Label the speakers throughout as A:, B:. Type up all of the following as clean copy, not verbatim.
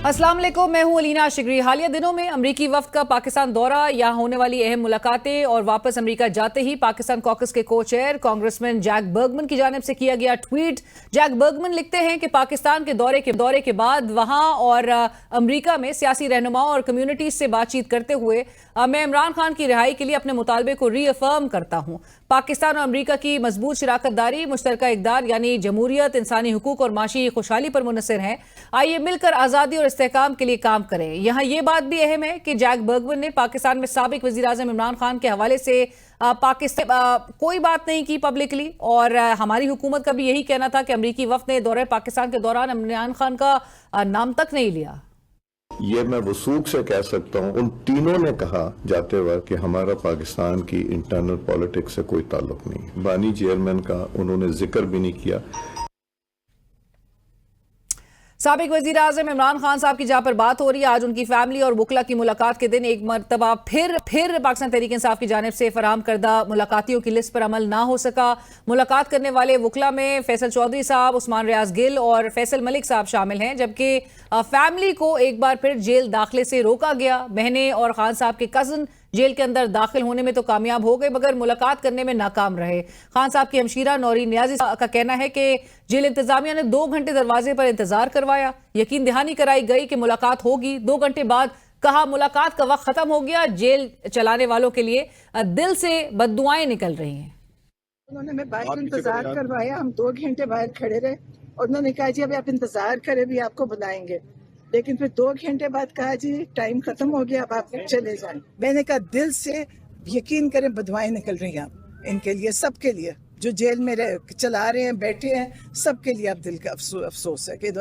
A: अस्सलाम वालेकुम, मैं हूं अलीना शिगरी। हालिया दिनों में अमरीकी वफ्द का पाकिस्तान दौरा, यहाँ होने वाली अहम मुलाकातें और वापस अमरीका जाते ही पाकिस्तान कॉकस के को चेयर कांग्रेसमैन जैक बर्गमन की जानिब से किया गया ट्वीट। जैक बर्गमन लिखते हैं कि पाकिस्तान के दौरे के बाद वहाँ और अमरीका में सियासी रहनुमाओं और कम्युनिटीज से बातचीत करते हुए मैं इमरान खान की रिहाई के लिए अपने मुतालबे को रीअफर्म करता हूँ। पाकिस्तान और अमरीका की मजबूत शराकत दारी मुश्तरका इक़दार यानी जमहूरियत, इंसानी हुकूक और माशी खुशहाली पर मुनहसर है। आइए मिलकर आज़ादी और इस्तेहकाम के लिए काम करें। यहाँ ये बात भी अहम है कि जैक बर्गमन ने पाकिस्तान में साबिक वज़ीर-ए-आज़म इमरान खान के हवाले से पाकिस्तान कोई बात नहीं की पब्लिकली, और हमारी हुकूमत का भी यही कहना था कि अमरीकी वफ्द ने दौरे पाकिस्तान के दौरान इमरान खान का नाम तक नहीं लिया।
B: ये मैं वसूख से कह सकता हूँ, उन तीनों ने कहा जाते वक्त कि हमारा पाकिस्तान की इंटरनल पॉलिटिक्स से कोई ताल्लुक नहीं। बानी चेयरमैन का उन्होंने जिक्र भी नहीं किया।
A: साबिक वज़ीर आज़म इमरान खान साहब की जहाँ पर बात हो रही है, आज उनकी फैमिली और वकला की मुलाकात के दिन एक मरतबा फिर पाकिस्तान तहरीक इंसाफ की जानिब से फराहम करदा मुलाकातियों की लिस्ट पर अमल ना हो सका। मुलाकात करने वाले वकला में फैसल चौधरी साहब, उस्मान रियाज गिल और फैसल मलिक साहब शामिल हैं, जबकि फैमिली को एक बार फिर जेल दाखिले से रोका गया। बहनें और खान साहब के कज़न जेल के अंदर दाखिल होने में तो कामयाब हो गए, मगर मुलाकात करने में नाकाम रहे। खान साहब की हमशीरा नौरीन नियाजी का कहना है कि जेल इंतजामिया ने 2 घंटे दरवाजे पर इंतजार करवाया, यकीन दहानी कराई गई कि मुलाकात होगी। 2 घंटे बाद कहा मुलाकात का वक्त खत्म हो गया। जेल चलाने वालों के लिए दिल से बद्दुआएं निकल रही हैं।
C: उन्होंने मैं बाहर इंतजार करवाया, हम 2 घंटे बाहर खड़े रहे और उन्होंने कहा जी अभी आप इंतजार करें, भी आपको बुलाएंगे। लेकिन फिर 2 घंटे बाद कहा जी टाइम खत्म हो गया, अब आप चले जाएं। मैंने कहा दिल से यकीन करें बदवाएं निकल रही हैं आप इनके लिए, सबके लिए जो जेल में चला रहे हैं, बैठे हैं, सबके लिए अब दिल का अफसोस है कि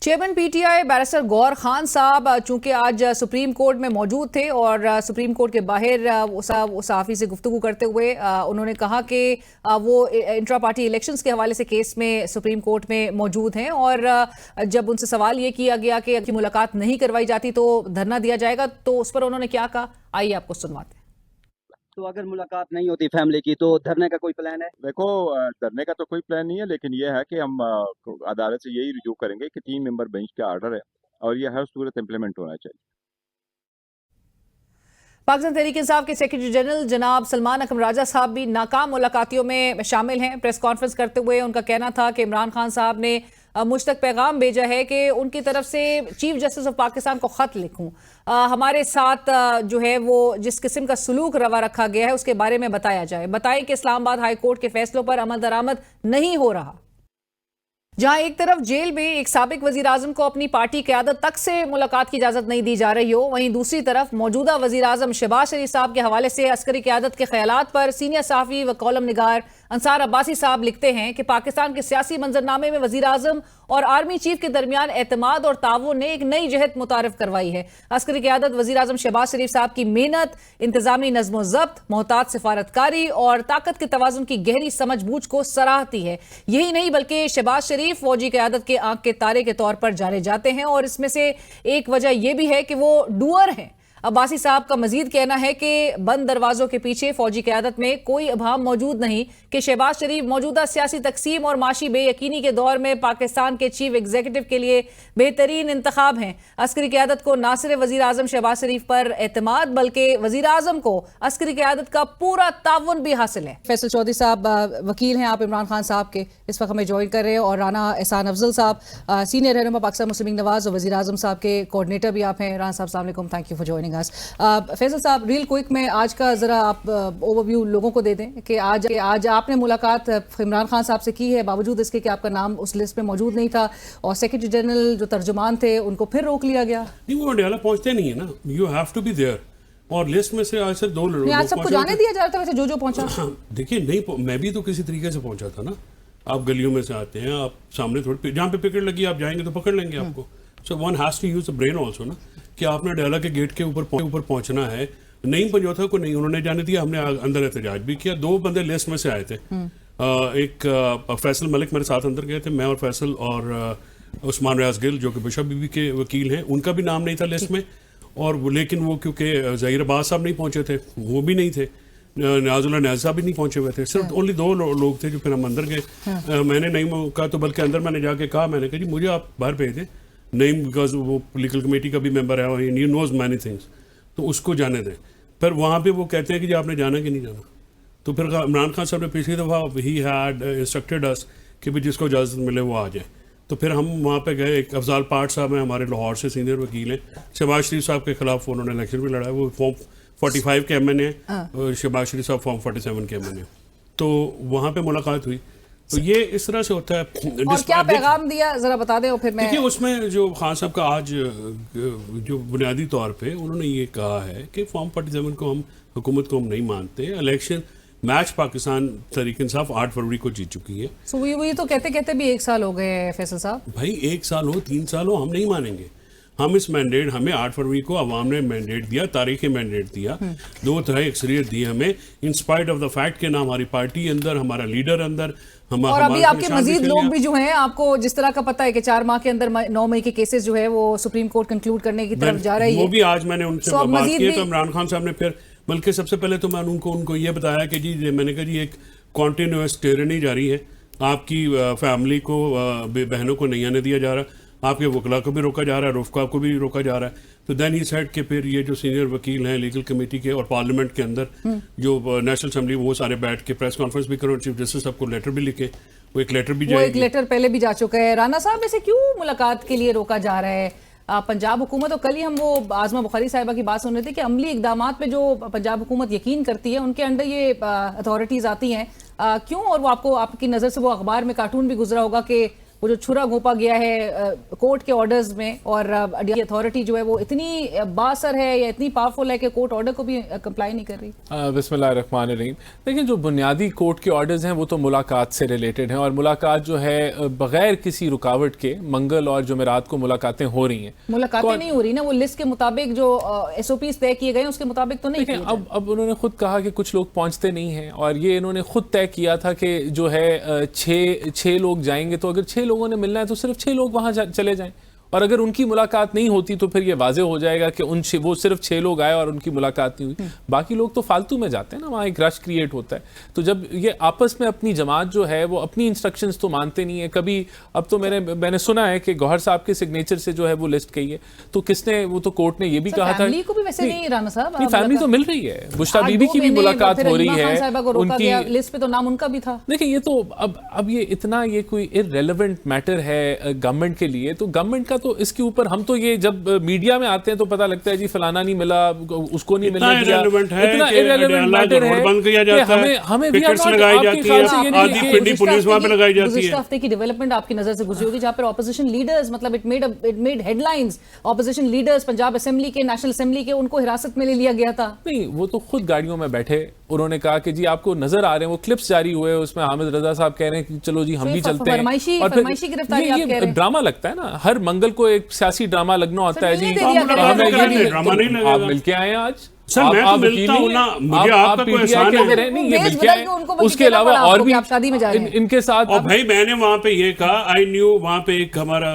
A: चेयरमैन पीटीआई बैरिस्टर गौर खान साहब चूंकि आज सुप्रीम कोर्ट में मौजूद थे और सुप्रीम कोर्ट के बाहर वो सहाफ़ी से गुफ्तगू करते हुए उन्होंने कहा कि वो इंट्रा पार्टी इलेक्शंस के हवाले से केस में सुप्रीम कोर्ट में मौजूद हैं, और जब उनसे सवाल ये किया गया कि मुलाकात नहीं करवाई जाती तो धरना दिया जाएगा, तो उस पर उन्होंने क्या कहा, आइए आपको सुनवाते हैं।
D: तो अगर मुलाकात नहीं होती फैमिली की तो धरने का कोई प्लान है?
E: देखो, धरने का तो कोई प्लान नहीं है, लेकिन ये है कि हम अदालत से यही रिव्यू करेंगे कि 3 मेंबर बेंच का आर्डर है और ये हर सूरत इम्प्लीमेंट होना चाहिए।
A: पाकिस्तान तहरीक इंसाफ के सेक्रेटरी जनरल जनाब सलमान अकरम राजा साहब भी नाकाम मुलाकातियों में शामिल हैं। प्रेस कॉन्फ्रेंस करते हुए उनका कहना था कि इमरान खान साहब ने मुझ तक पैगाम भेजा है कि उनकी तरफ से चीफ जस्टिस ऑफ पाकिस्तान को खत लिखूं, हमारे साथ जो है वो जिस किस्म का सलूक रवा रखा गया है उसके बारे में बताया जाए। बताएं कि इस्लामाबाद हाई कोर्ट के फैसलों पर अमल दरामद नहीं हो रहा। जहां एक तरफ जेल में एक साबिक वजीर आजम को अपनी पार्टी क़यादत तक से मुलाकात की इजाजत नहीं दी जा रही हो, वहीं दूसरी तरफ मौजूदा वजीर आजम शहबाज शरीफ साहब के हवाले से अस्करी क़यादत के ख्यालात पर सीनियर सहाफ़ी व कॉलम निगार अंसार अब्बासी साहब लिखते हैं कि पाकिस्तान के सियासी मंजरनामे में वजीर आजम और आर्मी चीफ के दरमियान एतमाद और ताउन ने एक नई जहत मुतारिफ करवाई है। अस्करी क़यादत वजीर आजम शहबाज शरीफ साहब की मेहनत, इंतजामी नज़्म ज़ब्त, मोहतात सिफारतकारी और ताकत के तवाज़ुन की गहरी समझ बूझ को सराहती है। यही नहीं बल्कि शहबाज शरीफ फौजी क़यादत के आंख के तारे के तौर पर जाने जाते हैं, और इसमें से एक वजह यह भी है कि वो डूअर हैं। अब्बासी साहब का मजीद कहना है कि बंद दरवाजों के पीछे फौजी क़यादत में कोई अभाम मौजूद नहीं कि शहबाज शरीफ मौजूदा सियासी तकसीम और माशी बेयकीनी के दौर में पाकिस्तान के चीफ एग्जीक्यूटिव के लिए बेहतरीन इंतखाब हैं। अस्करी क़यादत को ना सिर्फ वजीर आजम शहबाज शरीफ पर एतमाद बल्कि वजीर आजम को अस्करी क़यादत का पूरा ताउन भी हासिल है। फैसल चौधरी साहब वकील हैं आप इमरान खान साहब के, इस वक्त हमें ज्वाइन कर रहे हैं, और राना एहसान अफजल साहब सीनियर रहनुमा पाकिस्तान मुस्लिम लीग नवाज और वजीर आजम साहब के कोऑर्डिनेटर भी आप हैं। राना साहब अस्सलाम वालेकुम, thank you for joining us. Faisal साहब, रियल क्विक में आज का जरा आप ओवरव्यू लोगों को दे दें कि आज आपने मुलाकात इमरान खान साहब से की है, बावजूद इसके कि आपका नाम उस लिस्ट में मौजूद नहीं था, और सेक्रेटरी जनरल जो तर्जुमान थे उनको फिर रोक लिया गया।
F: नहीं, वो अडयाला पहुंचते नहीं है ना, you have to be there, और लिस्ट में से आज से 2 लोग
A: आज सबको जाने दिया जा रहा था, वैसे जो पहुंचा।
F: देखिए, नहीं, मैं भी तो किसी तरीके से पहुंचा था ना। आप गलियों में से आते हैं, आप सामने थोड़ी जहाँ पे पिकेट लगी आप जाएंगे तो पकड़ लेंगे आपको। So one has to use the brain also ना, कि आपने अडयाला के गेट के ऊपर पहुंचना है। नहीं पंजौथा को नहीं उन्होंने जाने दिया, हमने अंदर एहतजाज भी किया। 2 बंदे लिस्ट में से आए थे, एक फैसल मलिक मेरे साथ अंदर गए थे, मैं और फैसल, और उस्मान रियाज गिल जो कि बिशप बीबी के वकील हैं, उनका भी नाम नहीं था लिस्ट में, और लेकिन वो क्योंकि ज़हीर अब्बास साहब नहीं पहुंचे थे, वो भी नहीं थे, नियाजुल्लाह नियाज़ साहब भी नहीं पहुंचे हुए थे, सिर्फ ओनली 2 लोग थे जो फिर हम अंदर गए। मैंने नईम का तो बल्कि अंदर मैंने जाके कहा, मैंने कहा जी मुझे आप बाहर भेज दें, नईम बिकॉज वो पोलिटिकल कमेटी का भी मेंबर है और ही नोज मैनी थिंग्स, तो उसको जाने दें। पर वहाँ पे वो कहते हैं कि जी आपने जाना कि नहीं जाना। तो फिर इमरान खान साहब ने पिछली दफ़ा ही हैड इंस्ट्रक्टेड अस कि भी जिसको इजाज़त मिले वो आ जाए। तो फिर हम वहाँ पे गए। एक अफजाल पाठ साहब हैं हमारे लाहौर से, सीनियर वकील हैं। शहबाज शरीफ साहब के खिलाफ उन्होंने इलेक्शन भी लड़ा है, वो फॉर्म 45 के MN है और शहबाज शरीफ साहब फॉर्म 47 के MN है। तो वहाँ पे मुलाकात हुई। तो ये इस तरह से होता है।
A: और क्या पैगाम दिया जरा बता दें और फिर मैं।
F: देखिए उसमें जो खान साहब का आज जो बुनियादी तौर पे उन्होंने ये कहा है कि फॉर्म 47 को हम हुकूमत को हम नहीं मानते। इलेक्शन मैच पाकिस्तान तहरीक इंसाफ 8 फरवरी को जीत चुकी है।
A: सो वही तो कहते कहते भी 1 साल हो गए फैसल साहब।
F: भाई 1 साल हो 3 साल हो, हम नहीं मानेंगे। हम इस मैंडेट, हमें 8 फरवरी को अवाम ने मैंडेट दिया, तारीखी मैंडेट दिया, 2/3 अक्सरियत दी हमें, in spite of the fact के ना हमारी पार्टी अंदर, हमारा लीडर अंदर,
A: और अभी आपके मजीद लोग भी जो हैं, आपको जिस तरह का पता है कि 4 माह के अंदर 9 मई के केसेस जो है वो सुप्रीम कोर्ट कंक्लूड करने की तरफ जा रही है।
F: वो भी आज मैंने उनसे बात की तो इमरान खान साहब ने फिर, बल्कि सबसे पहले तो मैंने उनको ये बताया कि जी मैंने कहा जी एक कॉन्टिन्यूस टिरनी जारी है, आपकी फैमिली को बहनों को नहीं आने दिया जा रहा, आपके वकला को भी रोका जा रहा है, रुफका को भी रोका जा रहा है। तो देन ही सेड कि फिर ये जो सीनियर वकील हैं लीगल कमेटी के और पार्लियामेंट के अंदर जो नेशनल असेंबली, वो सारे बैठ के प्रेस कॉन्फ्रेंस भी करो, चीफ जस्टिस साहब को लेटर भी लिखे, वो एक लेटर भी जाएगी।
A: एक लेटर पहले भी जा चुका है। राना साहब ऐसे क्यों मुलाकात के लिए रोका जा रहा है पंजाब हुकूमत? और कल ही हम वो आजमा बुखारी साहिबा की बात सुन रहे थे कि अमली इकदामात पे जो पंजाब हुकूमत यकीन करती है उनके अंडर ये अथॉरिटीज आती हैं, क्यों? और वो आपको, आपकी नज़र से वो अखबार में कार्टून भी गुजरा होगा कि वो जो छुरा घोंपा गया है कोर्ट के ऑर्डर्स में, और अथॉरिटी जो है वो इतनी बासर है या इतनी पावरफुल है कि कोर्ट ऑर्डर को भी कंप्लाई नहीं कर रही।
G: बिस्मिल्लाहिर्रहमानिर्रहीम। देखिए जो बुनियादी कोर्ट के ऑर्डर्स हैं वो तो मुलाकात से रिलेटेड हैं, और मुलाकात जो है बगैर किसी रुकावट के मंगल और जुमेरात को मुलाकातें हो रही हैं।
A: मुलाकातें नहीं हो रही ना, वो लिस्ट के मुताबिक जो SOPs तय किए गए हैं उसके मुताबिक तो नहीं।
G: अब उन्होंने खुद कहा कि कुछ लोग पहुंचते नहीं हैं, और ये इन्होंने खुद तय किया था कि जो है 6 लोग जाएंगे, तो अगर 6 लोगों ने मिलना है तो सिर्फ 6 लोग वहां चले जाएं, और अगर उनकी मुलाकात नहीं होती तो फिर ये वाजे हो जाएगा कि वो सिर्फ 6 लोग आए और उनकी मुलाकात नहीं हुई। बाकी लोग तो फालतू में जाते हैं ना, वहाँ एक रश क्रिएट होता है। तो जब ये आपस में अपनी जमात जो है वो अपनी इंस्ट्रक्शंस तो मानते नहीं है कभी। अब तो मैंने सुना है कि गौहर साहब के सिग्नेचर से जो है वो लिस्ट गई है, तो किसने, वो तो कोर्ट ने ये भी कहा था
A: फैमिली को भी वैसे नहीं, राना साहब
G: नहीं, फैमिली तो मिल रही है, बुश्रा बीबी की भी मुलाकात हो रही है,
A: उनकी लिस्ट पे तो नाम उनका भी था।
G: देखिए ये तो अब ये इतना ये कोई इररेलेवेंट मैटर है गवर्नमेंट के लिए, तो गवर्नमेंट का तो इसके ऊपर हम तो ये जब मीडिया में आते हैं तो पता लगता है जी फलाना नहीं मिला, उसको नहीं मिलने दिया, इतना इररेलेवेंट मैटर है कि हमें
F: पिकेट्स लगाई जाती है, आधी पिंडी पुलिस वहां पे लगाई जाती है।
A: गुज़िश्ता हफ्ते की डेवलपमेंट आपकी नजर से गुजरी होगी जहां पर ऑपोजिशन लीडर्स, मतलब it made headlines, opposition leaders Punjab assembly के, नेशनल असेंबली के, उनको हिरासत में ले लिया गया था।
G: नहीं, वो तो खुद गाड़ियों में बैठे, उन्होंने कहा कि जी आपको नजर आ रहे हैं, वो क्लिप्स जारी हुए, उसमें हामिद रजा साहब कह रहे हैं कि चलो जी हम भी चलते हैं, और
A: फरमाइशी गिरफ्तारी आप कह रहे हैं।
G: ड्रामा लगता है ना, हर मंगल को एक सियासी ड्रामा लगना होता है जी। आप मिलके आए आज
F: सर, मैं तो मिलता हूं ना, मुझे आपका कोई एहसान
G: नहीं, ये मिलके आए। उसके अलावा और भी इनके साथ,
F: और भाई मैंने वहां पे ये कहा, आई न्यू, वहां पे एक हमारा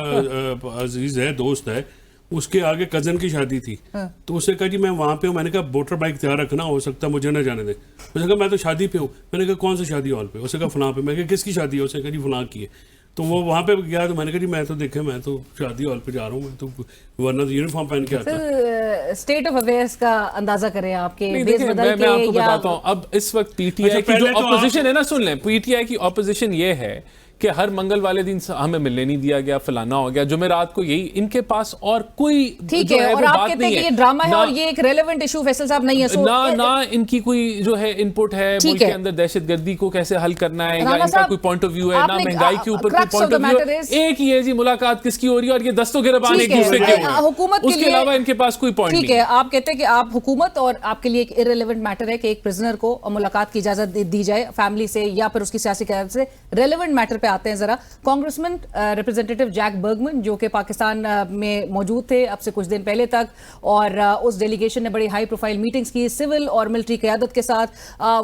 F: अजीज है, दोस्त है, उसके आगे कजन की शादी थी, तो उसने कहा जी मैं वहां पे हूँ। मैंने कहा मोटर बाइक तैयार रखना, हो सकता है मुझे ना जाने दे। उसने कहा मैं तो शादी पे हूँ। मैंने कहा कौन सी शादी हॉल पे? उसने कहा फलां पे। मैं कहा किसकी शादी है? उसने कहा जी फलां की है। तो वो वहां पे गया, तो मैंने कहा जी मैं तो देखे, मैं तो शादी हॉल पे जा रहा हूँ, मैं तो वरना तो यूनिफॉर्म पहन के आता।
A: स्टेट ऑफ अफेयर्स का अंदाजा करें आपके
G: बेस बदल के। मैं आपको बताता हूँ, अब इस वक्त पीटीआई की जो ऑपोजिशन है ना, सुन लें, पीटीआई की ऑपोजिशन ये है कि हर मंगल वाले दिन हमें मिलने नहीं दिया गया, फलाना हो गया, जुमेरात को यही, इनके पास और कोई
A: ठीक है, और आप कहते हैं कि ये ड्रामा है और ये एक रेलेवेंट इशू फैसल साहब नहीं है,
G: ना इनकी कोई जो है इनपुट है मुल्क के अंदर दहशतगर्दी को कैसे हल करना है, या इनका कोई पॉइंट ऑफ व्यू है, ना महंगाई के ऊपर कोई पॉइंट ऑफ व्यू है। एक ही है जी, मुलाकात किसकी हो रही है, और ये दस्तों गिरबान एक दूसरे के
A: हुकूमत,
G: उसके अलावा इनके पास कोई पॉइंट नहीं।
A: ठीक है, आप कहते हैं कि आप हुकूमत, और आपके लिए एक इररिलेवेंट मैटर है कि एक प्रिजनर को मुलाकात की इजाजत दी जाए फैमिली से या फिर उसकी सियासी क़यादत से। रेलेवेंट मैटर पे आते हैं जरा। कांग्रेसमैन रिप्रेजेंटेटिव जैक बर्गमैन जो कि पाकिस्तान में मौजूद थे अब से कुछ दिन पहले तक, और उस डेलीगेशन ने बड़ी हाई प्रोफाइल मीटिंग्स की सिविल और मिलिट्री क़यादत के साथ।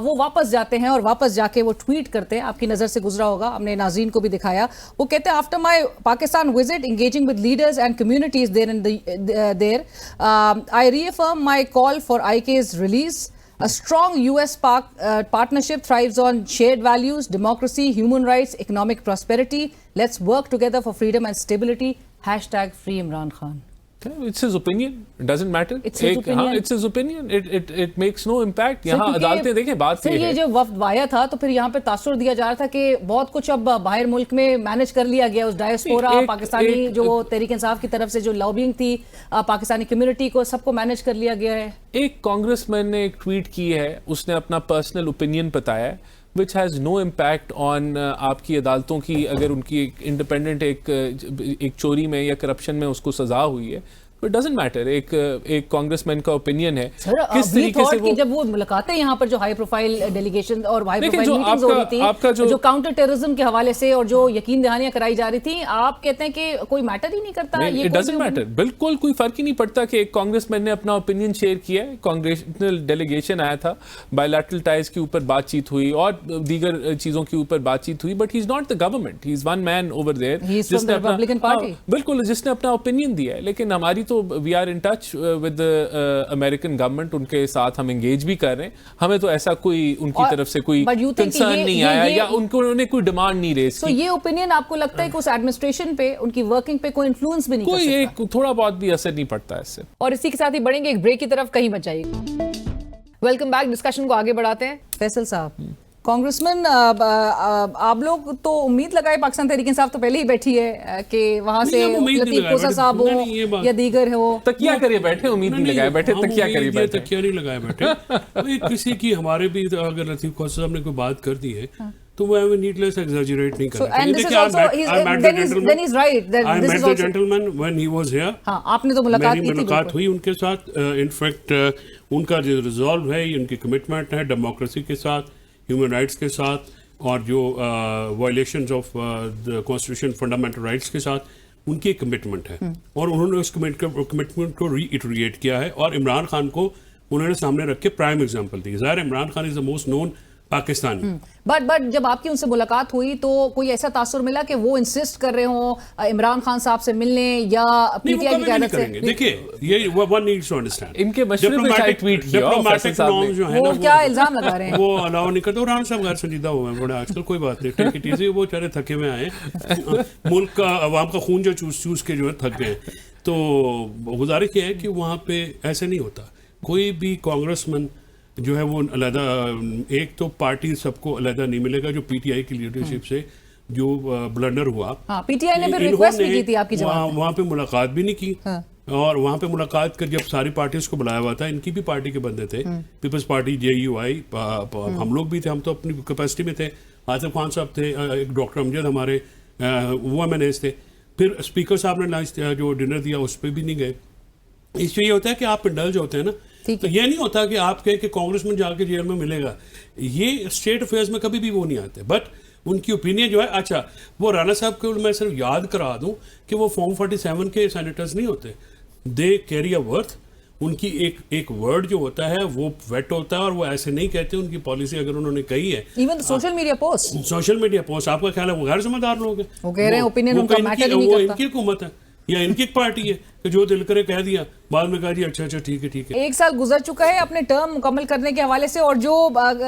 A: वो वापस जाते हैं और वापस जाके वो ट्वीट करते हैं, आपकी नज़र से गुजरा होगा, हमने नाज़रीन को भी दिखाया। वो कहते हैं after my Pakistan visit engaging with leaders and communities there in there I reaffirm my call for IK's release. A strong US-Pak partnership thrives on shared values, democracy, human rights, economic prosperity. Let's work together for freedom and stability. #Free Imran Khan.
G: It's his opinion. It doesn't matter.
A: It's his opinion.
G: हाँ, it's his opinion. It makes no impact. यहाँ अदालतें देखें बात
A: ये
G: है।
A: जो वफ्द आया था तो फिर यहाँ पे तासुर दिया जा रहा था कि बहुत कुछ अब बाहर मुल्क में मैनेज कर लिया गया, उस डायस्पोरा पाकिस्तानी जो तहरीक इंसाफ की तरफ से जो लॉबिंग थी पाकिस्तानी कम्युनिटी को, सबको मैनेज कर लिया गया है।
G: एक कांग्रेसमैन ने एक ट्वीट की है, उसने अपना पर्सनल ओपिनियन बताया है, which has no impact on आपकी अदालतों की, अगर उनकी एक इंडिपेंडेंट एक चोरी में या करप्शन में उसको सजा हुई है, It doesn't matter. एक कांग्रेसमैन का ओपिनियन है किस तरीके से वो,
A: जब वो मुलाकातें यहाँ पर जो हाई प्रोफाइल डेलीगेशन और हाई प्रोफाइल
G: जो
A: मीटिंग्स हो रही थी,
G: आपका
A: जो काउंटर टेररिज्म के हवाले से और जो यकीन दहानियां कराई जा रही थी, आप कहते हैं कि कोई मैटर ही नहीं करता। ये
G: इट डजंट मैटर, बिल्कुल कोई फर्क ही नहीं पड़ता कि एक कांग्रेसमैन ने अपना ओपिनियन शेयर किया है, कांग्रेशनल डेलीगेशन आया था, बायलैटरल टाइज के ऊपर बातचीत हुई और दीगर चीजों के ऊपर बातचीत हुई, but he is not the government, he is one man over there जिसने
A: रिपब्लिकन पार्टी,
G: बिल्कुल जिसने अपना ओपिनियन दिया है। लेकिन हमारी तो we are in touch with American government, उनके साथ हम एंगेज भी कर रहे हैं, हमें तो ऐसा कोई उनकी तरफ से कोई कंसर्न नहीं आया या उन्होंने कोई डिमांड नहीं रेज की।
A: तो ये ओपिनियन आपको लगता है कि उस एडमिनिस्ट्रेशन पे, उनकी वर्किंग पे कोई इन्फ्लुएंस भी नहीं
G: कोई
A: कर सकता?
G: एक थोड़ा बहुत भी असर नहीं पड़ता इससे।
A: और इसी के साथ ही बढ़ेंगे एक ब्रेक की तरफ, कहीं मत जाइए। वेलकम बैक, डिस्कशन को आगे बढ़ाते हैं। फैसल साहब, कांग्रेसमैन आप लोग तो उम्मीद लगाए, पाकिस्तान तहरीक इंसाफ तो पहले ही बैठी है कि वहां से लतीफ कोसा साहब हो या दीगर हो,
G: तकिया करिए बैठे, उम्मीद नहीं लगाए बैठे, तकिया करिए बैठे,
F: तकिया नहीं लगाए बैठे। किसी की हमारे भी अगर लतीफ कोसा साहब ने कोई बात कर दी है तो वो नीडलेस एग्जैजरेट नहीं करना।
A: आपने तो
F: मुलाकात हुई उनके साथ, इनफैक्ट उनका जो रिजॉल्व है, उनकी कमिटमेंट है डेमोक्रेसी के साथ, ह्यूमन राइट्स के साथ, और जो violations of the constitution fundamental rights के साथ उनकी एक कमिटमेंट है, और उन्होंने उस कमिटमेंट को रीइटरेट किया है, और इमरान खान को उन्होंने सामने रख के प्राइम एग्जांपल दी। ज़ाहिर Imran Khan is the most known Pakistani.
A: But जब आपकी उनसे मुलाकात हुई तो कोई ऐसा तासुर मिला कि वो इंसिस्ट कर रहे हो इमरान खान साहब से मिलने या पीटीआई की क़यादत से?
F: देखिए, ये वन नीड्स टू अंडरस्टैंड,
G: इनके मशवरे पे शायद ट्वीट किया
F: डिप्लोमेटिक नॉर्म्स जो है
A: वो क्या इल्जाम लगा रहे हैं,
F: वो अलाउ नहीं करते। और राना साहब गैर संजीदा हुए हैं बड़े आजकल, कोई बात नहीं, टेक इट इजी। वो बेचारे थके हुए आए, मुल्क का अवाम का खून जो चूस के जो है थक गए। तो गुजारिश ये है कि वहाँ पे ऐसे नहीं होता। कोई भी कांग्रेसमैन जो है वो अलहदा, एक तो पार्टी सबको अलहदा नहीं मिलेगा। जो पीटीआई की लीडरशिप से जो ब्लंडर हुआ,
A: पीटीआई ने भी रिक्वेस्ट भी की थी आपकी जवाब,
F: वहाँ पे मुलाकात भी नहीं की। और वहाँ पे मुलाकात कर जब सारी पार्टीज को बुलाया हुआ था, इनकी भी पार्टी के बंदे थे, पीपल्स पार्टी, JUI, हम लोग भी थे, हम तो अपनी कैपेसिटी में थे, आसिफ खान साहब थे, एक डॉक्टर अमजद हमारे वो MNAs थे, फिर स्पीकर साहब ने लंच जो डिनर दिया उस पर भी नहीं गए। इससे ये होता है कि आप इंडल्ज होते हैं ना, तो ये नहीं होता कि आप कहें कि कांग्रेस में जाके जेल में मिलेगा। ये स्टेट अफेयर्स में कभी भी वो नहीं आते, बट उनकी ओपिनियन जो है। अच्छा, वो राना साहब को मैं सिर्फ याद करा दूं कि वो फॉर्म 47 के सेनेटर्स नहीं होते, दे कैरी अ वर्थ। उनकी एक वर्ड जो होता है वो वेट होता है, और वो ऐसे नहीं कहते। उनकी पॉलिसी अगर उन्होंने कही है,
A: इवन सोशल मीडिया पोस्ट,
F: आपका ख्याल है वो गैर जिम्मेदार लोग हैं,
A: वो कह रहे हैं ओपिनियन उनका मैटर नहीं करता।
F: इनकी हुकूमत है या इनकी एक पार्टी है कि जो दिल करे कह दिया, बाद में कहा जी अच्छा ठीक है।
A: एक साल गुजर चुका है अपने टर्म मुकम्मल करने के हवाले से, और जो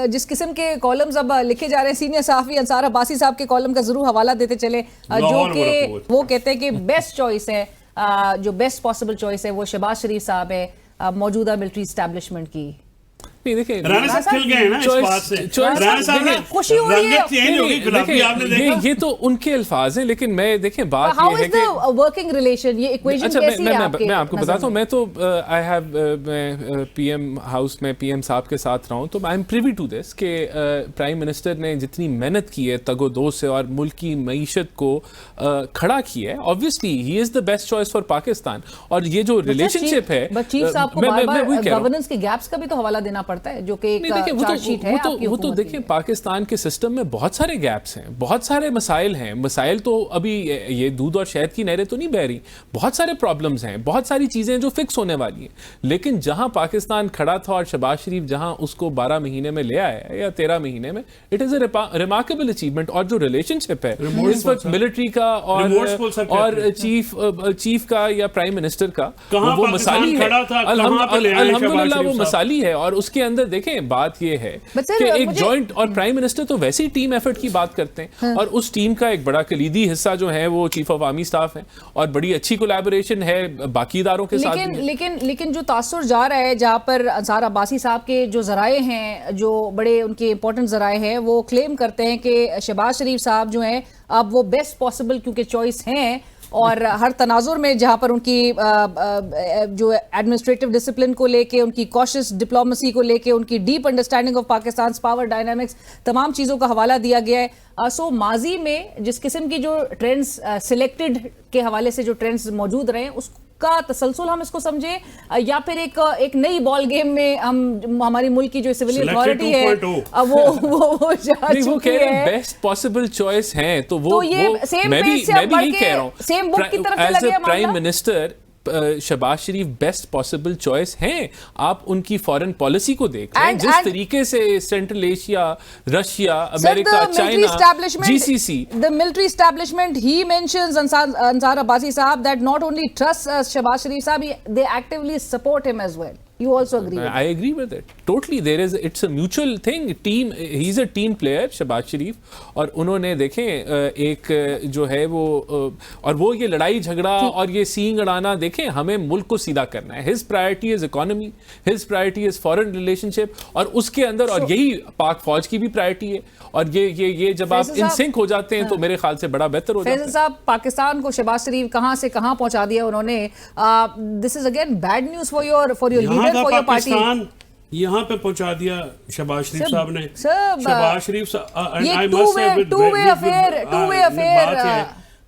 A: जिस किस्म के कॉलम्स अब लिखे जा रहे हैं, सीनियर सहाफ़ी अंसार अब्बासी साहब के कॉलम का जरूर हवाला देते चले, जो कि वो कहते हैं कि बेस्ट चॉइस है, जो बेस्ट पॉसिबल चॉइस है वो शहबाज शरीफ साहब है मौजूदा मिलिट्री एस्टैब्लिशमेंट की।
G: नहीं देखिए,
F: राना साहब खिल गए हैं ना इस बात से, राना साहब ने
A: खुशी हो रही है,
F: चेंज हो गई, गुलाबी आपने देखा।
G: ये तो उनके अल्फाज हैं, लेकिन मैं देखें बात ये है कि
A: वर्किंग रिलेशन, ये इक्वेशन कैसी है आपके?
G: मैं आपको बताता हूँ। मैं तो आई हैव PM हाउस में PM साहब के साथ रहा हूँ, तो I am privy to this कि प्राइम मिनिस्टर ने जितनी मेहनत की है तगोदो से और मुल्क की मईशत को खड़ा किया है, obviously he is the best choice for Pakistan. और ये जो रिलेशनशिप है,
A: चीफ साहब को बार-बार गवर्नेंस के गैप्स का भी तो हवाला देना पड़ता है, जो कि एक चार्जशीट है आपकी।
G: वो तो देखिए, पाकिस्तान के सिस्टम में बहुत सारे गैप्स हैं, बहुत सारे मसाइल हैं। मसाइल तो अभी ये दूध और शहद की नहरें तो नहीं बह रही, बहुत सारे प्रॉब्लम्स हैं, बहुत सारी चीजें जो फिक्स होने वाली हैं। लेकिन जहां पाकिस्तान खड़ा था और शहबाज शरीफ जहां उसको 12 महीने में ले आया या 13 महीने में, it is a remarkable achievement. और जो रिलेशनशिप है इस वक्त मिलिट्री का और चीफ का या प्राइम मिनिस्टर का, वो मसाली है, अल्हम्दुलिल्लाह वो मसाली है। और उसके کے اندر دیکھیں بات یہ ہے
A: But sir,
G: کہ ایک
A: مجھے-
G: جوائنٹ، اور پرائم منسٹر تو ویسے ہی ٹیم ایفرٹ کی بات کرتے ہیں، اور اس ٹیم کا ایک بڑا کلیدی حصہ جو ہے وہ چیف آف آرمی اسٹاف ہے، اور بڑی اچھی کولیبوریشن ہے باقی اداروں کے ساتھ بھی۔
A: لیکن جو تاثر جا رہا ہے جہاں پر انصار عباسی صاحب کے جو ذرائع ہیں، جو بڑے ان کے امپورٹنٹ ذرائع ہیں، وہ کلیم کرتے ہیں کہ شہباز شریف صاحب جو ہیں اب وہ بیسٹ پاسبل کیونکہ چوائس ہیں، اور ہر تناظر میں جہاں پر ان کی جو ایڈمنسٹریٹو ڈسپلن کو لے کے، ان کی کوشش ڈپلومسی کو لے کے، ان کی deep understanding of Pakistan power dynamics, تمام چیزوں کا حوالہ دیا گیا ہے۔ سو ماضی میں جس قسم کی جو ٹرینڈز سلیکٹڈ کے حوالے سے جو ٹرینڈز موجود رہے ہیں، اس کا تسلسل ہم اس کو سمجھیں، یا پھر ایک نئی بال گیم میں ہماری ملک کی جو سویلین اتھارٹی ہے وہ جا چکی ہے۔
G: بیسٹ پاسبل چوائس ہیں تو وہ
A: same
G: میں بھی
A: page سے اب بڑھ
G: یہی
A: کے
G: کہہ رہا ہوں،
A: same book کی طرف چلا گیا معاملہ۔
G: پرائم منسٹر شہباز شریف بیسٹ پاسبل چوائس ہیں۔ آپ ان کی فارن پالیسی کو دیکھ رہے ہیں، جس طریقے سے سینٹرل ایشیا، رشیا، امریکہ، China, G C C,
A: the military establishment, he mentions Ansar Abbasi Sahab that not only trusts Shehbaz Sharif Sahab, they actively support him as well. You also agree with
G: I agree with it. Totally. It's a mutual thing. He's a team player, Shahbaz Sharif, اور انہوں نے دیکھیں ایک جو ہے وہ اور وہ یہ لڑائی جھگڑا اور یہ سینگ اڑانا، دیکھیں ہمیں ملک کو سیدھا کرنا ہے۔ His priority is economy, his priority is foreign relationship، اور اس کے اندر اور یہی پاک فوج کی بھی پرائرٹی ہے، اور یہ جب آپ ان سنک ہو جاتے ہیں تو میرے خیال سے بڑا بہتر ہو جاتا ہے۔
A: فیصل صاحب، پاکستان کو شہباز شریف کہاں سے کہاں پہنچا دیا انہوں نے۔ This is again bad news for your leader, for your party.
F: یہاں پہ پہنچا دیا شہباز شریف صاحب نے۔
A: شہباز
F: شریف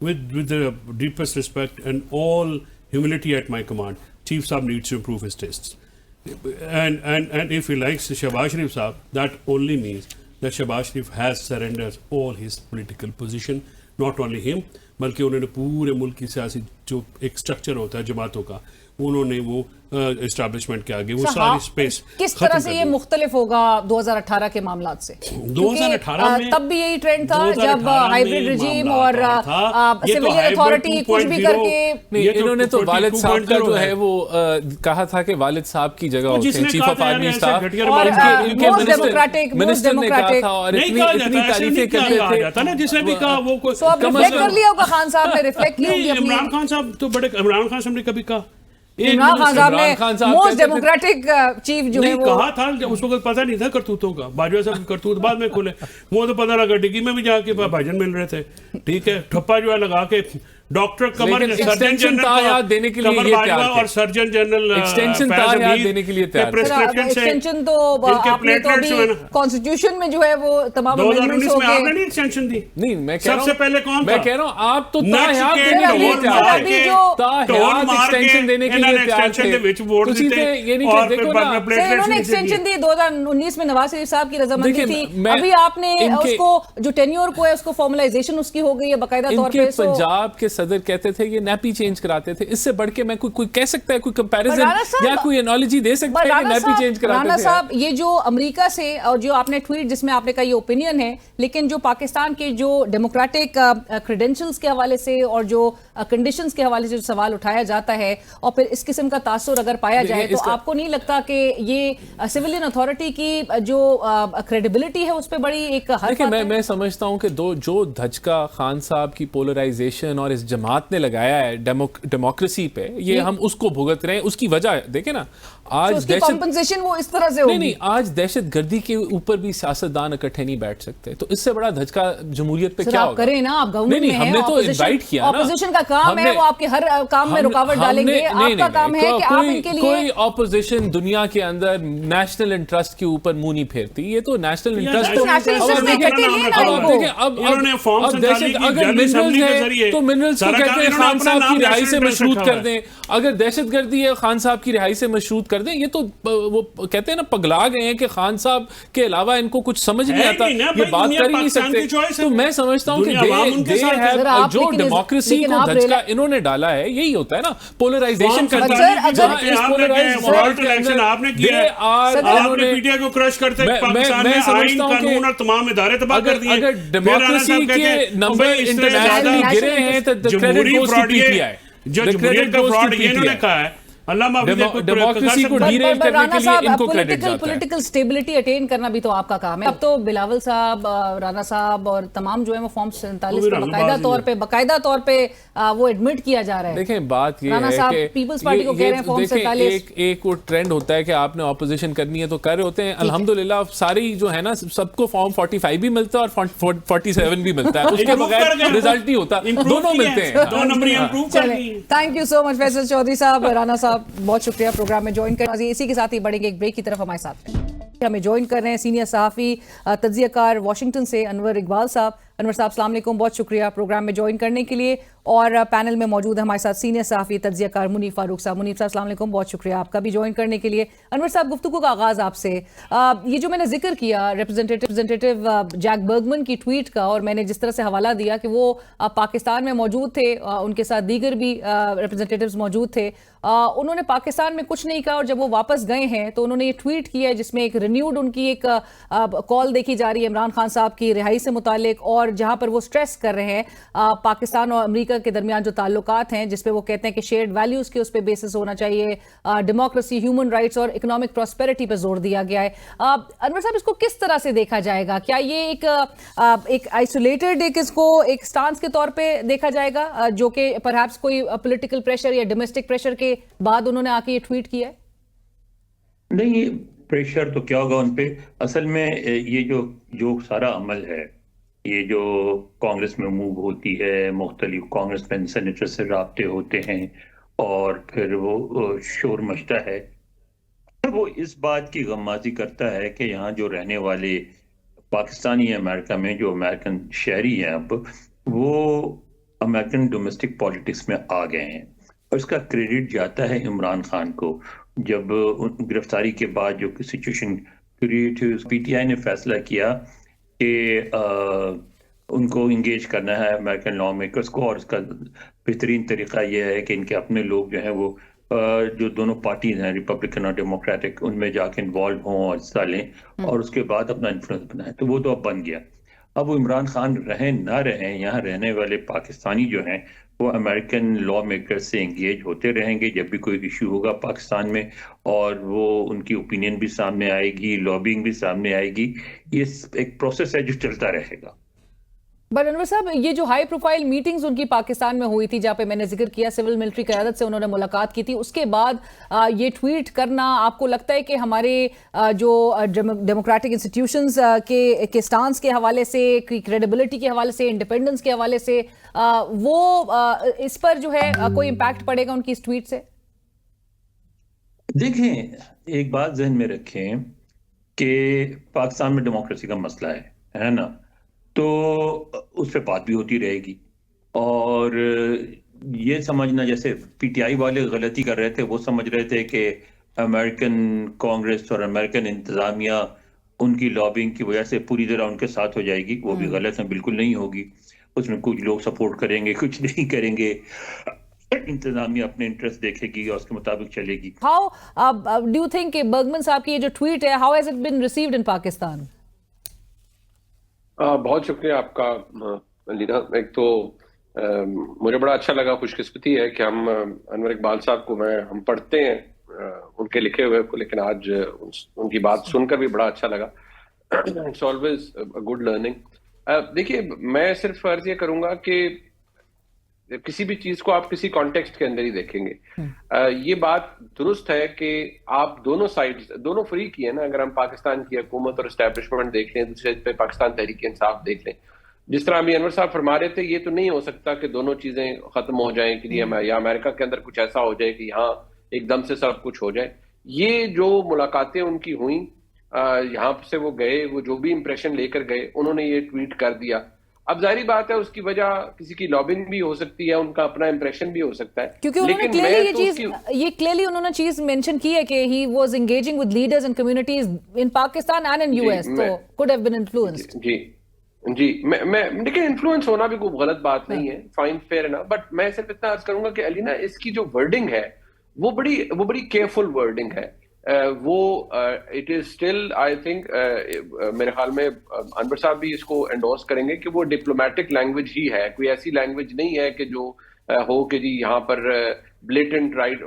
F: with the deepest respect and all humility at my command, Chief Saab needs to improve his tastes. And if he likes Shehbaz Sharif Saab, that only means that Shehbaz Sharif has surrendered all his political position, not only him, بلکہ انہوں نے پورے ملک کی سیاسی جو ایک structure ہوتا ہے جماعتوں کا، انہوں نے وہ اسٹیبلشمنٹ کے آگے وہ ساری سپیس
A: کس طرح سے یہ مختلف ہوگا 2018 کے معاملات سے؟
F: 2018 میں
A: تب بھی یہی ٹرینڈ تھا جب ہائیبریڈ رجیم اور سویلین اتھارٹی کچھ بھی کر کے،
G: انہوں نے تو والد صاحب کا جو ہے وہ کہا تھا کہ والد صاحب کی جگہ ہوتے ہیں chief of army staff, minister نے کہا تھا اور اتنی تعریفیں کرتے تھے،
F: جس نے بھی کہا وہ
A: ریفلیکٹ کر لیا ہوگا خان صاحب نے، ریفلیکٹ کی ہوگی اپنی۔
F: عمران خان صاحب تو بڑے، عمران خان صاحب نے کبھی کہا،
A: عمران خان صاحب نے موسٹ ڈیموکریٹک چیف جو ہے وہ
F: کہا تھا، اس وقت پتہ نہیں تھا کرتوتوں کا، باجوہ صاحب کرتوت بعد میں کھلے، وہ تو پتہ لگا ڈگی میں بھی جا کے بھائی جان مل رہے تھے، ٹھیک ہے، ٹھپا جو ہے لگا کے ڈاکٹر کمر سرجن جنرل کمر باجوہ اور سرجن جنرل
G: ایکسٹینشن تاریات دینے کے لیے تیار،
A: ایکسٹینشن تو آپ نے تو ابھی کانسٹیٹیوشن میں جو ہے وہ تمام
F: 2019 میں آپ نے نہیں ایکسٹینشن دی،
G: نہیں میں
F: سب سے پہلے کون تھا؟
G: میں کہہ رہا ہوں آپ تو تاحیات دینے کے لیے تیار تھے، تاحیات ایکسٹینشن دینے کے لیے تیار تھے، تو چیزیں یہ نہیں کہ دیکھو نا
A: انہوں نے ایکسٹینشن دی 2019 میں نواز شریف صاحب کی رضامندی تھی، ابھی آپ نے اس کو جو ٹینیور کو ہے اس کو فارملائزیشن اس کی ہو گئی ہے باقاعدہ طور پہ۔
G: پنجاب کے صدر کہتے تھے یہ نیپی چینج کراتے تھے، اس سے بڑھ کے میں کوئی کہہ سکتا ہے، کوئی کمپیریزن یا کوئی انالوجی دے سکتا ہے کہ نیپی چینج کراتے تھے؟
A: رانا صاحب، یہ جو امریکہ سے اور جو آپ نے ٹویٹ جس میں آپ نے کہا یہ اوپینین ہے، لیکن جو پاکستان کے جو ڈیموکریٹک کریڈینشلز کے حوالے سے اور جو کنڈیشنز کے حوالے سے جو سوال اٹھایا جاتا ہے اور پھر اس قسم کا تاثر اگر پایا جائے تو آپ کو نہیں لگتا کہ یہ سویلین اتھارٹی کی جو کریڈیبلٹی ہے اس پہ بڑی ایک حرف آتا ہے؟
G: میں سمجھتا ہوں کہ جو دھچکا خان صاحب کی پولرائزیشن اور اس جماعت نے لگایا ہے ڈیموکریسی پہ، یہ ہم اس کو بھگت رہے ہیں۔ اس کی وجہ دیکھیں نا، آج
A: کمپنسیشن وہ اس طرح سے ہوگی،
G: نہیں آج دہشت گردی کے اوپر بھی سیاستدان اکٹھے نہیں بیٹھ سکتے، تو اس سے بڑا دھچکا جمہوریت پہ کیا ہوگا؟
A: کریں نا، آپ گورنمنٹ میں ہیں،
G: ہم نے تو انوائٹ کیا نا،
A: اپوزیشن کا کام ہے وہ آپ کے ہر کام میں رکاوٹ ڈالیں گے، آپ کا کام ہے کہ آپ ان کے لیے
G: کوئی اپوزیشن دنیا کے اندر نیشنل انٹرسٹ کے اوپر منہ نہیں پھیرتی، یہ تو نیشنل انٹرسٹ اگر منرلز ہے تو منرلز کو کہتے ہیں خان صاحب کی رہائی سے مشروط کر دیں، اگر دہشت گردی ہے خان صاحب کی رہائی سے مشروط کر دیں، یہ تو وہ کہتے ہیں نا پگلا گئے ہیں کہ خان صاحب کے علاوہ ان کو کچھ سمجھ نہیں آتا، یہ بات کر ہی نہیں سکتے۔ تو میں سمجھتا ہوں کہ جو ڈیموکریسی کو دھچکا انہوں نے ڈالا ہے یہی ہوتا ہے نا، پولرائزیشن کا،
F: آپ نے کیا آپ نے پی ٹی آئی کو کرش کرتے پاکستان میں آئین قانون اور تمام ادارے تباہ کر دیے،
G: اگر ڈیموکریسی کے نمبر انٹرنیشنلی گرے ہیں تو
F: جمہوریت کا فراڈ یہ انہوں نے کہا ہے، अल्लाह माफ करे, कोई
G: डेमोक्रेसी को
F: कर सकता है।
G: डीरेल करने
A: राणा
G: के लिए
A: साहब,
G: इनको क्रेडिट जाता है।
A: पॉलिटिकल स्टेबिलिटी अटेन करना भी तो आपका काम है। अब तो बिलावल साहब, राणा साहब और तमाम जो है वो फॉर्म 47 पे बाकायदा तौर पे वो एडमिट किया जा रहा है।
G: देखें बात ये
A: राणा
G: है
A: साहब
G: कि
A: पीपल्स पार्टी को कह रहे हैं फॉर्म 47।
G: एक वो ट्रेंड होता है कि आपने ऑपोजिशन करनी है तो कर रहे होते हैं। अल्हम्दुलिल्लाह सारी जो है ना सबको फॉर्म 45 भी मिलता है और 47 भी मिलता है, उसके बगैर रिजल्ट नहीं होता, दोनों मिलते हैं।
F: 2 नंबर इंप्रूव कर दी।
A: Thank you so much Faisal Chaudhry साहब, राणा साहब, बहुत शुक्रिया प्रोग्राम में ज्वाइन करने। इसी के साथ ही बढ़ेंगे एक ब्रेक की तरफ। हमारे साथ हमें ज्वाइन कर रहे हैं सीनियर सहाफ़ी तज्ज़ियाकार वाशिंगटन से अनवर इकबाल साहब। अनवर साहब अस्सलाम वालेकुम, बहुत शुक्रिया प्रोग्राम में ज्वाइन करने के लिए। और पैनल में मौजूद है हमारे साथ सीनियर सहाफ़ी तज्ज़ियाकार मुनीफ फारूक साहब। मुनीफ साहब अस्सलाम वालेकुम, बहुत शुक्रिया आपका भी ज्वाइन करने के लिए। अनवर साहब, गुफ्तगू का आगाज़ आपसे, ये जो मैंने जिक्र किया रिप्रेजेंटेटिव जैक बर्गमन की ट्वीट का, और मैंने जिस तरह से हवाला दिया कि वो पाकिस्तान में मौजूद थे, उनके साथ दीगर भी रिप्रेजेंटेटिव्स मौजूद थे, उन्होंने पाकिस्तान में कुछ नहीं कहा, और जब वो वापस गए हैं तो उन्होंने ये ट्वीट किया है जिसमें एक रिन्यूड उनकी एक कॉल देखी जा रही है इमरान खान साहब की रिहाई से मुतालिक, और जहां पर वो स्ट्रेस कर रहे हैं पाकिस्तान और अमेरिका के दरमियान जो ताल्लुकात हैं, जिसपे वो कहते हैं कि शेयर्ड वैल्यूज के उस पर बेसिस होना चाहिए, डेमोक्रेसी, ह्यूमन राइट्स और इकोनॉमिक प्रॉस्पेरिटी पर जोर दिया गया है। अनवर साहब, इसको किस तरह से देखा जाएगा? क्या ये एक आइसोलेटेड एक स्टांस के तौर पे देखा जाएगा, जो कि परहैप्स कोई पॉलिटिकल प्रेशर या डोमेस्टिक प्रेशर के बाद उन्होंने आके ये ट्वीट किया है?
H: नहीं, प्रेशर तो क्या होगा उन पे। असल में ये जो सारा अमल है, ये जो कांग्रेस में मूव होती है, मुख्तलिफ कांग्रेसमैन सेनेटर से राब्ते होते हैं और फिर वो शोर मचता है, वो इस बात की गम्माज़ी करता है कि यहाँ जो रहने वाले पाकिस्तानी अमेरिका में जो अमेरिकन शहरी हैं, अब वो अमेरिकन डोमेस्टिक पॉलिटिक्स में आ गए हैं, और इसका क्रेडिट जाता है इमरान खान को। जब गिरफ्तारी के बाद जो सिचुएशन क्रिएट हुई, पीटीआई ने फैसला किया कि उनको इंगेज करना है अमेरिकन लॉ मेकर्स को, और इसका बेहतरीन तरीका यह है कि इनके अपने लोग जो हैं वो जो दोनों पार्टीज हैं, रिपब्लिकन और डेमोक्रेटिक, उनमें जाके इन्वॉल्व हों और हिस्सा लें और उसके बाद अपना इन्फ्लुएंस बनाएं। तो वो तो अब बन गया। अब वो इमरान खान रहें ना रहें, यहाँ रहने वाले पाकिस्तानी जो हैं वो अमेरिकन लॉ मेकर से एंगेज होते रहेंगे जब भी कोई इशू होगा पाकिस्तान में, और वो उनकी ओपिनियन भी सामने आएगी, लॉबिंग भी सामने आएगी। ये एक प्रोसेस है जो चलता रहेगा।
A: बट अनवर साहब, ये जो हाई प्रोफाइल मीटिंग्स उनकी पाकिस्तान में हुई थी, जहाँ पे मैंने जिक्र किया सिविल मिलिट्री क़यादत से उन्होंने मुलाकात की थी, उसके बाद ये ट्वीट करना, आपको लगता है कि हमारे जो डेमोक्रेटिक इंस्टीट्यूशंस के स्टांस के हवाले से, क्रेडिबिलिटी के हवाले से, इंडिपेंडेंस के हवाले से, वो इस पर जो है कोई इम्पैक्ट पड़ेगा उनकी इस ट्वीट से?
H: देखें, एक बात जहन में रखें कि पाकिस्तान में डेमोक्रेसी का मसला है ना, तो उस पर बात भी होती रहेगी। और ये समझना, जैसे पीटीआई वाले गलती कर रहे थे, वो समझ रहे थे कि अमेरिकन कांग्रेस और अमेरिकन इंतजामिया उनकी लॉबिंग की वजह से पूरी तरह उनके साथ हो जाएगी, वो भी गलत है, बिल्कुल नहीं होगी। उसमें कुछ लोग सपोर्ट करेंगे, कुछ नहीं करेंगे, इंतजामिया अपने इंटरेस्ट देखेगी और उसके मुताबिक चलेगी।
A: हाउ डू यू थिंक कि बर्गमन साहब की ये जो ट्वीट है, how has it been received in Pakistan?
I: बहुत शुक्रिया आपका लीना। एक तो मुझे बड़ा अच्छा लगा, खुशकिस्मती है कि हम अनवर इकबाल साहब को हम पढ़ते हैं उनके लिखे हुए को, लेकिन आज उनकी बात सुनकर भी बड़ा अच्छा लगा। It's always good learning. देखिए, मैं सिर्फ अर्ज ये करूंगा कि किसी भी चीज को आप किसी कॉन्टेक्स्ट के अंदर ही देखेंगे। ये बात दुरुस्त है कि आप दोनों साइड्स, दोनों फ्री की है ना। अगर हम पाकिस्तान की हुकूमत और एस्टेब्लिशमेंट देख लें, दूसरे पे पाकिस्तान तहरीक इंसाफ देख लें, जिस तरह अभी अनवर साहब फरमा रहे थे, ये तो नहीं हो सकता कि दोनों चीजें खत्म हो जाएं कि या अमेरिका के अंदर कुछ ऐसा हो जाए कि यहाँ एकदम से सब कुछ हो जाए। ये जो मुलाकातें उनकी हुई, यहाँ से वो गए, वो जो भी इंप्रेशन लेकर गए, उन्होंने ये ट्वीट कर दिया। अब जाहिर बात है उसकी वजह किसी की लॉबिंग भी हो सकती है, उनका अपना इंप्रेशन भी हो सकता है,
A: क्योंकि उन्होंने क्लियरली उन्होंने चीज मेंशन की है कि he was engaging with leaders and communities in Pakistan and in US, तो कुड हैव बीन इन्फ्लुएंस्ड।
H: जी, मैं लेकिन इन्फ्लुएंस होना भी कोई गलत बात नहीं है, फाइन, फेयर ना। बट मैं सिर्फ इतना अर्ज करूंगा कि अलीना, इसकी जो वर्डिंग है वो बड़ी केयरफुल वर्डिंग है। वो it is still, I think, मेरे ख्याल में अनवर साहब भी इसको एंडोर्स करेंगे कि वो डिप्लोमेटिक लैंग्वेज ही है, कोई ऐसी लैंग्वेज नहीं है कि जो हो कि जी यहाँ पर
I: blatant right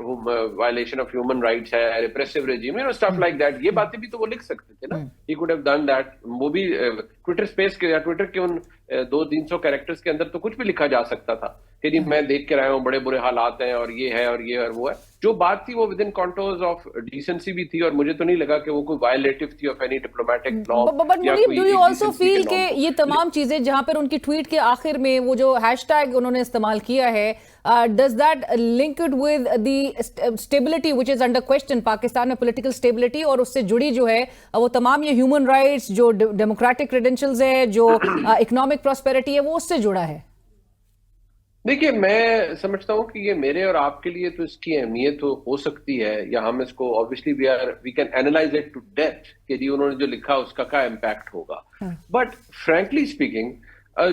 I: violation of human rights है, repressive regime, stuff like that. ये बातें भी तो वो लिख सकते थे ना. He could have done that. वो भी ट्विटर स्पेस के या ट्विटर के उन 200-300 कैरेक्टर्स के अंदर तो कुछ भी लिखा जा सकता था कि नहीं मैं देख के रहा हूँ बड़े बुरे हालात हैं और ये है और ये और वो है. जो बात थी वो with in contours of decency भी थी और मुझे तो नहीं लगा कि वो कोई वायलेटिव थी of any diplomatic law.
A: But Muneeb, do you also feel कि ये तमाम चीजें जहां पर उनकी ट्वीट के आखिर में वो जो हैशटैग उन्होंने इस्तेमाल किया है, does that link it with the stability which is under question Pakistan में, political stability, और उससे जुड़ी जो है वो तमाम ये human rights, जो democratic credentials है, जो economic prosperity है, वो उससे जुड़ा है?
I: देखिए, मैं समझता हूँ कि ये मेरे और आपके लिए तो इसकी अहमियत तो हो सकती है, या हम इसको obviously we can analyse it to depth कि जी उन्होंने जो लिखा उसका क्या इम्पैक्ट होगा. बट फ्रैंकली स्पीकिंग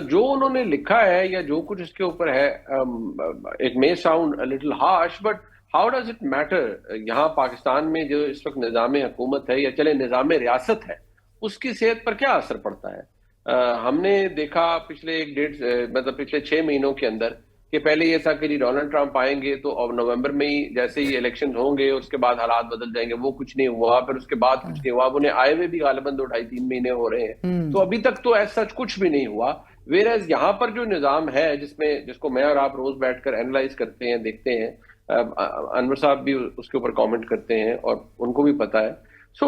I: जो उन्होंने लिखा है या जो कुछ इसके ऊपर है, it may sound a little harsh but how does it matter. यहाँ पाकिस्तान में जो इस वक्त निज़ाम हुकूमत है या चले निज़ाम रियासत है, उसकी सेहत पर क्या असर पड़ता है. हमने देखा पिछले पिछले 6 महीनों के अंदर कि पहले ये था कि जी डोनाल्ड ट्रंप आएंगे तो अब नवंबर में ही जैसे ही इलेक्शन होंगे उसके बाद हालात बदल जाएंगे. वो कुछ नहीं हुआ, फिर उसके बाद कुछ नहीं हुआ. उन्हें आए हुए भी गालिबन 2-2.5-3 महीने हो रहे हैं, तो अभी तक तो ऐसा कुछ भी नहीं हुआ. वेरएज यहाँ पर जो निज़ाम है जिसको मैं और आप रोज बैठकर एनालाइज करते हैं, देखते हैं, अनवर साहब भी उसके ऊपर कमेंट करते हैं और उनको भी पता है. सो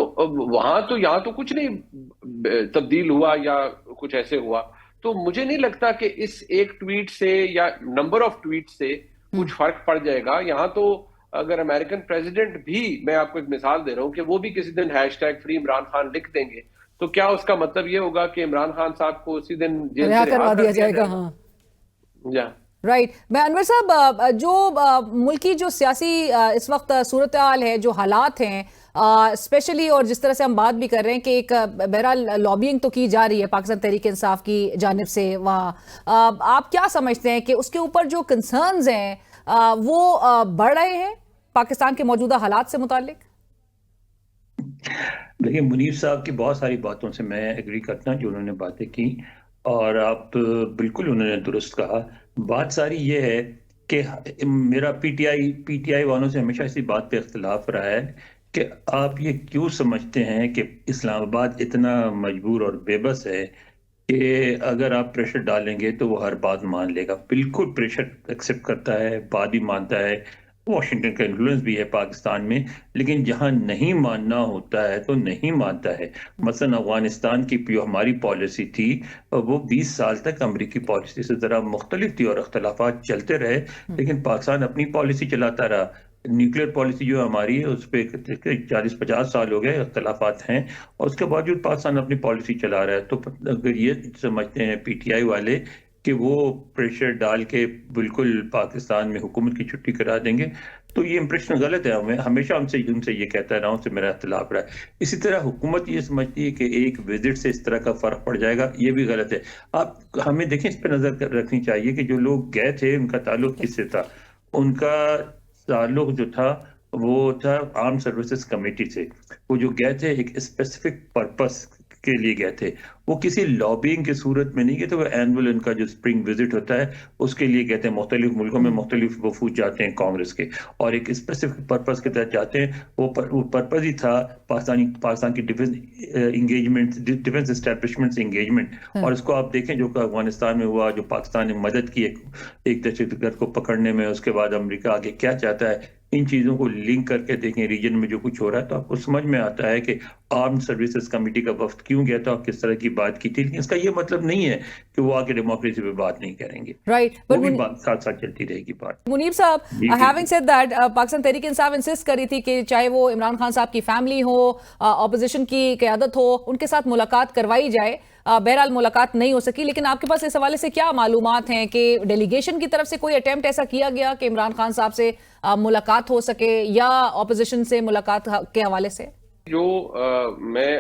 I: वहां तो यहाँ तो कुछ नहीं तब्दील हुआ या कुछ ऐसे हुआ. तो मुझे नहीं लगता कि इस एक ट्वीट से या नंबर ऑफ ट्वीट से कुछ फर्क पड़ जाएगा. यहाँ तो अगर अमेरिकन प्रेसिडेंट भी, मैं आपको एक मिसाल दे रहा हूँ, कि वो भी किसी दिन हैशटैग फ्री इमरान खान लिख देंगे तो क्या उसका मतलब ये होगा कि इमरान खान साहब को उसी दिन जेल से
A: करवा दिया जाएगा? हाँ, राइट. मैं अनवर साहब, जो मुल्क की जो सियासी इस वक्त सूरत हाल है, जो हालात हैं स्पेशली, और जिस तरह से हम बात भी कर रहे हैं कि एक बहरहाल लॉबिंग तो की जा रही है पाकिस्तान तहरीक इंसाफ की जानिब से वहाँ, आप क्या समझते हैं कि उसके ऊपर जो कंसर्न्स हैं वो बढ़ रहे हैं पाकिस्तान के मौजूदा हालात से मुतालिक?
H: देखिए, मुनीब साहब की बहुत सारी बातों से मैं एग्री करता हूँ जो उन्होंने बातें की, और आप बिल्कुल उन्होंने दुरुस्त कहा. बात सारी ये है कि मेरा पीटीआई वालों से हमेशा इसी बात पे इख्तिलाफ रहा है कि आप ये क्यों समझते हैं कि इस्लामाबाद इतना मजबूर और बेबस है कि अगर आप प्रेशर डालेंगे तो वो हर बात मान लेगा. बिल्कुल प्रेशर एक्सेप्ट करता है, बात भी मानता है. वॉशिंगटन का इन्फ्लुएंस भी है पाकिस्तान में, लेकिन जहां नहीं मानना होता है तो नहीं मानता है. मसलन अफगानिस्तान की जो हमारी पॉलिसी थी वो 20 साल तक अमेरिकी पॉलिसी से ज़रा मुख्तलिफ थी और अख्तलाफात चलते रहे, लेकिन पाकिस्तान अपनी पॉलिसी चलाता रहा. न्यूक्लियर पॉलिसी जो हमारी है उस पर 40-50 साल हो गए, अख्तलाफात हैं, और उसके बावजूद पाकिस्तान अपनी पॉलिसी चला रहा है. तो अगर ये समझते हैं पीटीआई वाले कि वो प्रेशर डाल के बिल्कुल पाकिस्तान में हुकूमत की छुट्टी करा देंगे, तो ये इंप्रेशन गलत है. मैं हमेशा उनसे ये कहता रहा हूँ, उनसे मेरा इख्तिलाफ रहा है. इसी तरह हुकूमत ये समझती है कि एक विजिट से इस तरह का फ़र्क पड़ जाएगा, ये भी गलत है. आप हमें देखें, इस पर नज़र रखनी चाहिए कि जो लोग गए थे उनका ताल्लुक किससे था. उनका ताल्लुक जो था वो था आर्म सर्विसेज कमेटी से. वो जो गए थे एक स्पेसिफिक पर्पस के लिए गए थे, वो किसी लॉबिंग की सूरत में नहीं गए थे. वो एनुअल इनका जो स्प्रिंग विजिट होता है उसके लिए गए थे. मुख्तलिफ मुल्कों में मुख्तलिफ वफूद जाते हैं कांग्रेस के, और एक स्पेसिफिक पर्पस के तहत जाते हैं. वो पर्पस ही था पाकिस्तान की डिफेंस इंगेजमेंट, डिफेंस एस्टेब्लिशमेंट से इंगेजमेंट. और इसको आप देखें जो अफगानिस्तान में हुआ, जो पाकिस्तान ने मदद की एक दहशतगर्द को पकड़ने में, उसके बाद अमेरिका आगे क्या चाहता है, इन चीज़ों को लिंक करके देखें रीजन में जो कुछ हो रहा है, तो आपको समझ में आता है कि आर्म सर्विसेज कमेटी का वफ्द क्यों गया था और किस तरह की बात की थी. लेकिन इसका ये मतलब नहीं है कि वो आके डेमोक्रेसी पे बात नहीं करेंगे.
A: राइट,
H: वो भी बात साथ साथ चलती रहेगी बात.
A: मुनीब साहब, having said that, Pakistan Tehreek Insaf insist करी थी कि चाहे वो इमरान खान साहब की फैमिली हो, ऑपोजिशन की क़यादत हो, उनके साथ मुलाकात करवाई जाए. बहरहाल मुलाकात नहीं हो सकी, लेकिन आपके पास इस हवाले से क्या मालूमात हैं कि डेलीगेशन की तरफ से कोई अटेम्प्ट ऐसा किया गया कि इमरान खान साहब से मुलाकात हो सके, या ऑपोजिशन से मुलाकात के हवाले से? जो
I: मैं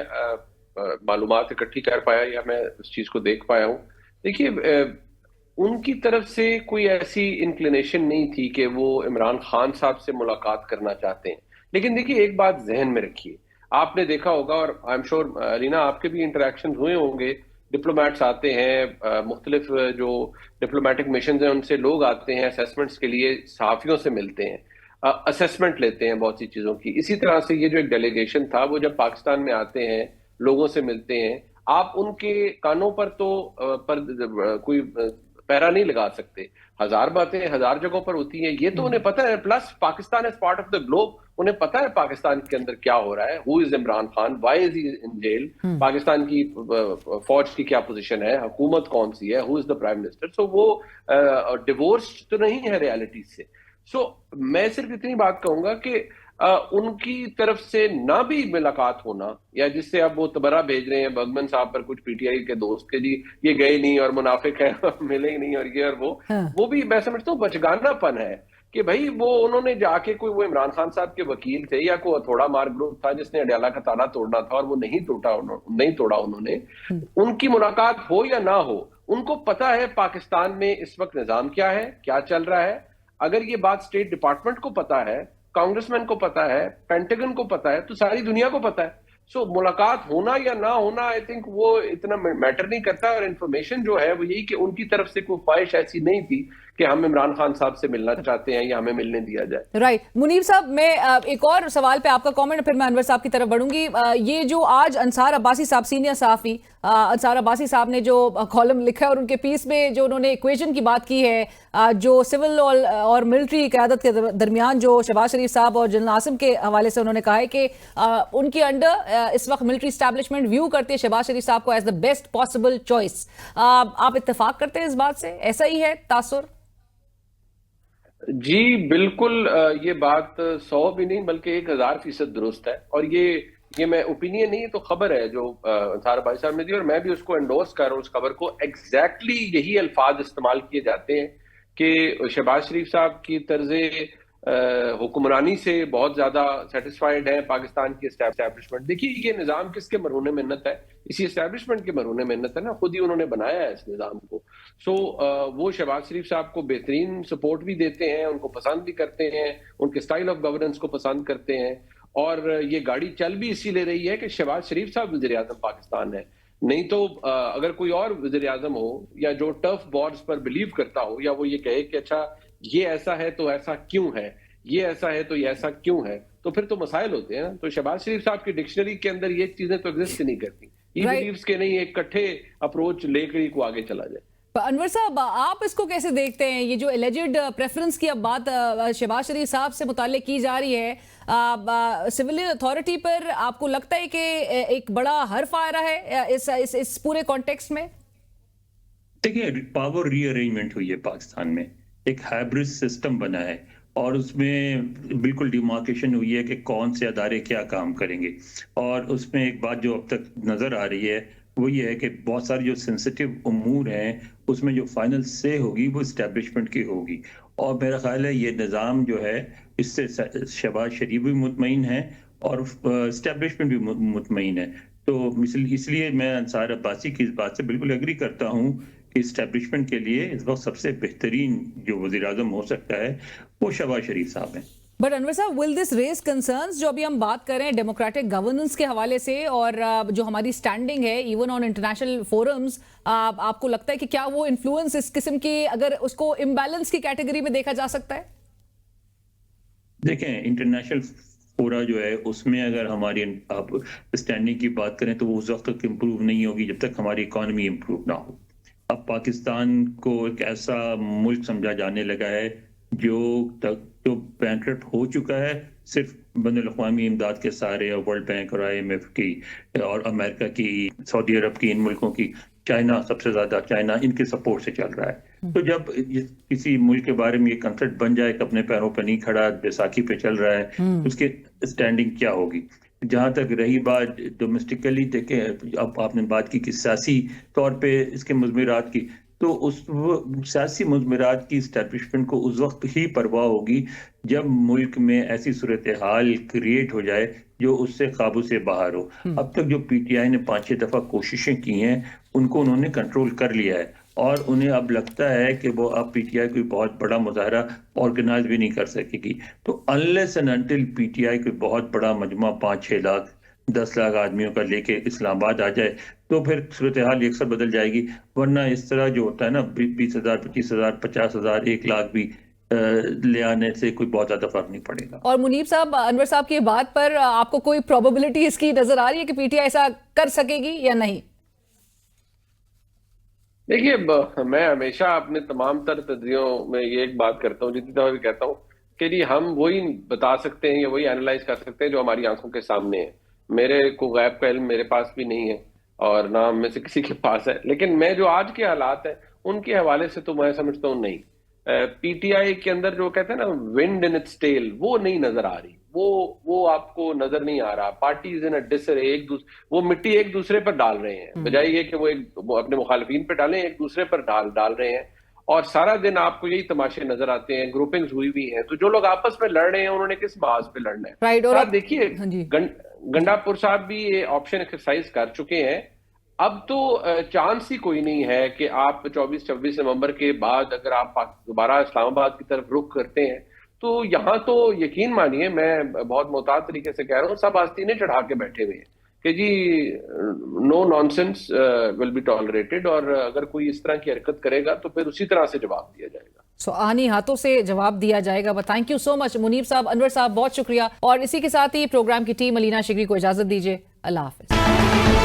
I: मालूमात इकट्ठी कर पाया या मैं इस चीज को देख पाया हूँ, देखिए उनकी तरफ से कोई ऐसी इंक्लिनेशन नहीं थी कि वो इमरान खान साहब से मुलाकात करना चाहते हैं. लेकिन देखिए एक बात जहन में रखिए, आपने देखा होगा और आई एम श्योर अलीना आपके भी इंटरेक्शन हुए होंगे डिप्लोमेट्स आते हैं, मुख्तलिफ जो डिप्लोमेटिक मिशन हैं उनसे लोग आते हैं असेसमेंट्स के लिए, सहाफ़ियों से मिलते हैं, असेसमेंट लेते हैं बहुत सी चीज़ों की। इसी तरह से ये जो एक डेलीगेशन था वो जब पाकिस्तान में आते हैं, लोगों से मिलते हैं, आप उनके कानों पर तो कोई पहरा नहीं लगा सकते। हजार बातें हजार जगहों पर होती हैं, ये तो उन्हें पता है। Plus Pakistan as part of the globe, उन्हें पता है पाकिस्तान के अंदर क्या हो रहा है, who is Imran Khan, why is he in jail, Pakistan की फौज की क्या पोजीशन है, हुकूमत कौन सी है, who is the prime minister. So वो डिवोर्स तो नहीं है रियलिटी से। सो मैं सिर्फ इतनी बात कहूंगा कि उनकी तरफ से ना भी मुलाकात होना, या जिससे अब वो तबरा भेज रहे हैं बर्गमन साहब पर कुछ पीटीआई के दोस्त के, जी ये गए नहीं और मुनाफिक है मिले ही नहीं और ये और वो भी मैं समझता हूँ बचगानापन है कि भाई वो उन्होंने जाके कोई, वो इमरान खान साहब के वकील थे या कोई थोड़ा मार ग्रुप था जिसने अडयाला का ताला तोड़ना था और वो नहीं तोड़ा उन्होंने। उनकी मुलाकात हो या ना हो, उनको पता है पाकिस्तान में इस वक्त निजाम क्या है, क्या चल रहा है। अगर ये बात स्टेट डिपार्टमेंट को पता है, कांग्रेसमैन को पता है, पेंटागन को पता है, तो सारी दुनिया को पता है। सो मुलाकात होना या ना होना, आई थिंक वो इतना मैटर नहीं करता। और इन्फॉर्मेशन जो है वो यही कि उनकी तरफ से कोई ख्वाहिश ऐसी नहीं थी कि हम इमरान खान साहब से मिलना चाहते हैं या हमें मिलने दिया जाए।
A: राइट मुनीर साहब, मैं एक और सवाल पे आपका कमेंट, फिर मैं अनवर साहब की तरफ बढ़ूंगी। ये जो आज अंसार अब्बासी साहब, सीनियर सहाफ़ी अंसार अब्बासी साहब ने जो कॉलम लिखा है और उनके पीस में जो उन्होंने इक्वेशन की बात की है, जो सिविल और मिलिट्री क़यादत के दरमियान जो शहबाज शरीफ साहब और जनरल आसिम के हवाले से उन्होंने कहा है कि उनके अंडर इस वक्त मिलिट्री एस्टैब्लिशमेंट व्यू करती है शहबाज शरीफ साहब को as the best possible choice. आप इत्तेफाक करते हैं इस बात से? ऐसा ही है तासुर?
I: जी बिल्कुल, ये बात 100 भी नहीं बल्कि 1000% दुरुस्त है। और ये मैं ओपिनियन नहीं, तो खबर है जो अंसार भाई साहब ने दी और मैं भी उसको एंडोर्स कर रहा हूँ उस खबर को। एग्जैक्टली यही अल्फाज इस्तेमाल किए जाते हैं कि शहबाज शरीफ साहब की तर्ज़े हुक्मरानी से बहुत ज्यादा सेटिस्फाइड है पाकिस्तान की एस्टैब्लिशमेंट। देखिए ये निज़ाम किसके मरहून मिन्नत है? इसी एस्टैब्लिशमेंट के मरहून मिन्नत है ना, खुद ही उन्होंने बनाया है इस निज़ाम को। सो वो शहबाज शरीफ साहब को बेहतरीन सपोर्ट भी देते हैं, उनको पसंद भी करते हैं, उनके स्टाइल ऑफ गवर्नेंस को पसंद करते हैं। और ये गाड़ी चल भी इसी ले रही है कि शहबाज शरीफ साहब वज़ीर आज़म पाकिस्तान है। नहीं तो अगर कोई और वज़ीर आज़म हो या जो टफ बॉर्ड्स पर बिलीव करता हो, या वो ये कहे कि अच्छा ये ऐसा है तो ऐसा क्यों है, ये ऐसा है तो ये ऐसा क्यों है, तो फिर तो मसाइल होते हैं ना। तो शहबाज शरीफ साहब की डिक्शनरी के अंदर ये चीजें तो एग्जिस्ट नहीं करती। ही बिलीव्स के नहीं एक इकट्ठे अप्रोच लेकर ही को आगे चला जाए।
A: अनवर साहब, आप इसको कैसे देखते हैं? ये जो एलिजिड प्रेफरेंस की अब बात शहबाज शरीफ साहब से मुताल्लिक की जा रही है, सिविलियन अथॉरिटी पर आपको लगता है कि एक बड़ा हर्फ आ रहा है इस पूरे कॉन्टेक्स्ट में?
H: देखिए, पावर रीअरेंजमेंट हुई है पाकिस्तान में, एक हाइब्रिड सिस्टम बना है और उसमें बिल्कुल डिमार्केशन हुई है कि कौन से अदारे क्या काम करेंगे। और उसमें एक बात जो अब तक नजर आ रही है वो ये है कि बहुत सारी जो सेंसिटिव उमूर हैं उसमें जो फाइनल से होगी वो इस्टेब्लिशमेंट की होगी। और मेरा ख्याल है ये निज़ाम जो है इससे शहबाज शरीफ भी मुतमईन है और इस्टेब्लिशमेंट भी मुतमईन है। तो इसलिए मैं अंसार अब्बासी की इस बात से बिल्कुल एग्री करता हूँ कि इस्टेब्लिशमेंट के लिए इस वक्त सबसे बेहतरीन जो वज़ीर आज़म हो सकता है वो शहबाज शरीफ साहब हैं।
A: बट अनवर साहब, विल दिस रेज कंसर्न्स जो अभी हम बात कर रहे हैं डेमोक्रेटिक गवर्नेंस के हवाले से और जो हमारी स्टैंडिंग है इवन ऑन इंटरनेशनल फोरम्स, आपको लगता है कि क्या वो इन्फ्लुएंस इस किस्म की, अगर उसको इम्बैलेंस की कैटेगरी में देखा जा सकता है?
H: देखें, इंटरनेशनल फोरा जो है उसमें अगर हमारी आप स्टैंडिंग की बात करें तो वो उस वक्त तक इम्प्रूव नहीं होगी जब तक हमारी इकॉनमी इम्प्रूव ना हो। अब पाकिस्तान को एक ऐसा मुल्क समझा जाने लगा है जो बैंकरप्ट हो चुका है सिर्फ बैनुल-अक़वामी इमदाद के सहारे, और वर्ल्ड बैंक और IMF की और अमेरिका की, सऊदी अरब की, इन मुल्कों की, चाइना सबसे ज्यादा, चाइना इनके सपोर्ट से चल रहा है। तो जब किसी मुल्क के बारे में ये कंसेप्ट बन जाए कि अपने पैरों पर नहीं खड़ा, बैसाखी पे चल रहा है, उसकी स्टैंडिंग क्या होगी? जहां तक रही बात डोमेस्टिकली, देखें अब आपने बात की कि सियासी तौर पे इसके मुज़मिरात की, तो उस सियासी मुज़मिरात की इस्टेब्लिशमेंट को उस वक्त ही परवाह होगी जब मुल्क में ऐसी सूरत हाल क्रिएट हो जाए जो उससे काबू से बाहर हो। अब तक जो PTI ने 5-6 दफा कोशिशें की हैं उनको उन्होंने कंट्रोल कर लिया है और उन्हें अब लगता है कि वो अब PTI कोई बहुत बड़ा मुजाहरा ऑर्गेनाइज भी नहीं कर सकेगी। तो अनलेस एंड अनटिल PTI कोई बहुत बड़ा मजमा 5-6 लाख 10 लाख आदमियों का लेके इस्लामाबाद आ जाए تو پھر صورتحال یکسر بدل جائے گی. ورنہ اس طرح جو ہوتا ہے نا 20,000 25,000 50,000 1 لاکھ بھی لے آنے سے کوئی بہت زیادہ فرق نہیں پڑے گا.
A: اور منیب صاحب، انور صاحب کی بات پر آپ کو کوئی پروبیبلٹی اس کی نظر آ رہی ہے کہ پی ٹی آئی ایسا کر سکے گی یا نہیں؟
I: دیکھیے، میں ہمیشہ اپنے تمام تر تجزیوں میں یہ ایک بات کرتا ہوں، جتنی دفعہ بھی کہتا ہوں کہ جی ہم وہی بتا سکتے ہیں یا وہی اینالائز کر سکتے ہیں جو ہماری آنکھوں کے سامنے ہے. میرے کو غیب کا علم میرے پاس بھی نہیں ہے اور نہ ہم میں سے کسی کے پاس ہے، لیکن میں جو آج کے حالات ہیں ان کے حوالے سے تو میں سمجھتا ہوں نہیں. پی ٹی آئی کے اندر جو کہتے ہیں نا ونڈ ان اٹس ٹیل، وہ نہیں نظر آ رہی، وہ آپ کو نظر نہیں آ رہا. پارٹیز ان ڈسر، وہ مٹی ایک دوسرے پر ڈال رہے ہیں، بجائے یہ کہ وہ اپنے مخالفین پہ ڈالیں، ایک دوسرے پر ڈال رہے ہیں. اور سارا دن آپ کو یہی تماشے نظر آتے ہیں، گروپنگز ہوئی بھی ہیں. تو جو لوگ آپس میں لڑ رہے ہیں انہوں نے کس بحاظ پہ لڑنا ہے؟ صاحب دیکھیے، گنڈا پور صاحب بھی یہ آپشن ایکسرسائز کر چکے ہیں. اب تو چانس ہی کوئی نہیں ہے کہ آپ 24-26 نومبر کے بعد اگر آپ دوبارہ اسلام آباد کی طرف رخ کرتے ہیں تو یہاں تو یقین مانیے، میں بہت محتاط طریقے سے کہہ رہا ہوں، سب آستینیں چڑھا کے بیٹھے ہوئے ہیں کہ جی نو نانسنس ول بی ٹالریٹڈ، اور اگر کوئی اس طرح کی حرکت کرے گا تو پھر اسی طرح سے جواب دیا جائے گا.
A: آنی ہاتھوں سے جواب دیا جائے گا. تھینک یو سو مچ منیب صاحب، انور صاحب، بہت شکریہ. اور اسی کے ساتھ ہی پروگرام کی ٹیم، علینا شگری کو اجازت دیجیے. اللہ حافظ.